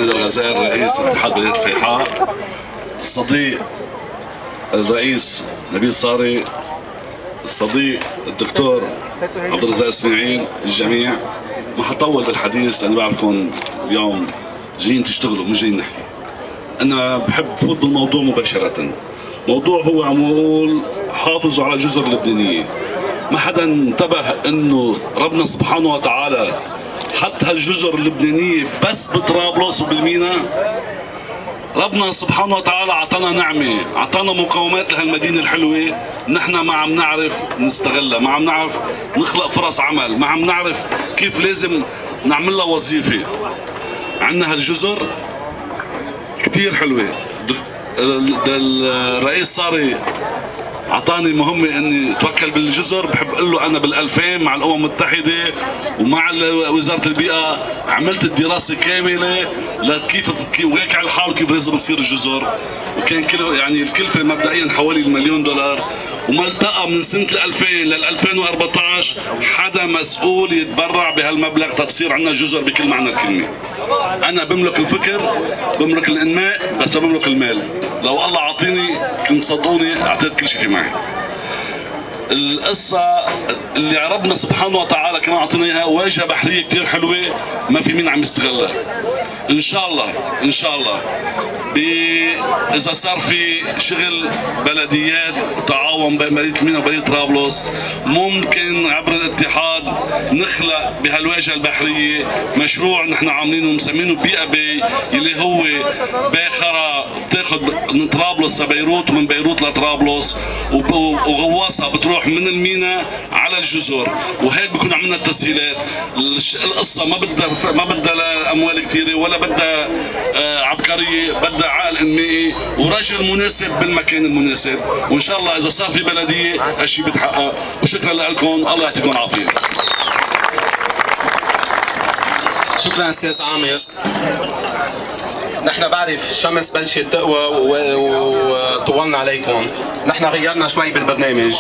حميد الغزال رئيس اتحاد بلدية فيحاء، الصديق الرئيس نبيل صاري، الصديق الدكتور عبد الرزاق اسماعيل، الجميع. ما حطول بالحديث لأني بعرفكم اليوم جايين تشتغلوا مش جايين نحكي. أنا بحب فوت بالموضوع مباشرة. موضوع هو عمول حافظوا على الجزر اللبنانية. ما حدا انتبه انه ربنا سبحانه وتعالى حط هالجزر اللبنانية بس بطرابلس وبالمينا. ربنا سبحانه وتعالى اعطانا نعمة، اعطانا مقومات لهالمدينة الحلوة، نحن ما عم نعرف نستغلها، ما عم نعرف نخلق فرص عمل، ما عم نعرف كيف لازم نعمل لها وظيفة. عندنا هالجزر كتير حلوة. الرئيس صاري اعطاني مهمه اني اتوكل بالجزر. بحب اقول له انا بال2000 مع الامم المتحده ومع وزاره البيئه عملت الدراسه كامله لكيف وهيك على الحال كيف لازم يصير الجزر، وكان يعني الكلفه مبدئيا حوالي $1,000,000، وما التقى من سنه 2000 لل 2014 حدا مسؤول يتبرع بهالمبلغ تصير عندنا جزر بكل معنى الكلمه. انا بملك الفكر، بملك الانماء، بس بملك المال. لو الله عطيني كنت صدقوني اعطيت كل شيء في معي. القصة اللي ربنا سبحانه وتعالى كمان عطينا اياها واجهة بحرية كتير حلوة ما في مين عم يستغلها. ان شاء الله ان شاء الله اذا صار في شغل بلديات وتعاون بين بلدية المينا وبلدية طرابلس، ممكن عبر الاتحاد نخلق بهالواجهة البحرية مشروع نحن عاملينه مسمينه بيئة بي، اللي هو باخرة بتاخذ من طرابلس لبيروت ومن بيروت لطرابلس، وغواصة بتروح من المينا على الجزر، وهيك بكون عملنا التسهيلات. القصة ما بدها اموال كثيرة ولا بدها عبقرية، بدها عقل انمائي ورجل مناسب بالمكان المناسب، وان شاء الله اذا صار في بلدية هالشيء بيتحقق. وشكرا لكم، الله يعطيكم العافية. شكرا استاذ عامر. نحن بعرف الشمس بلشت تقوى وطولنا عليكم، نحن غيرنا شوي بالبرنامج.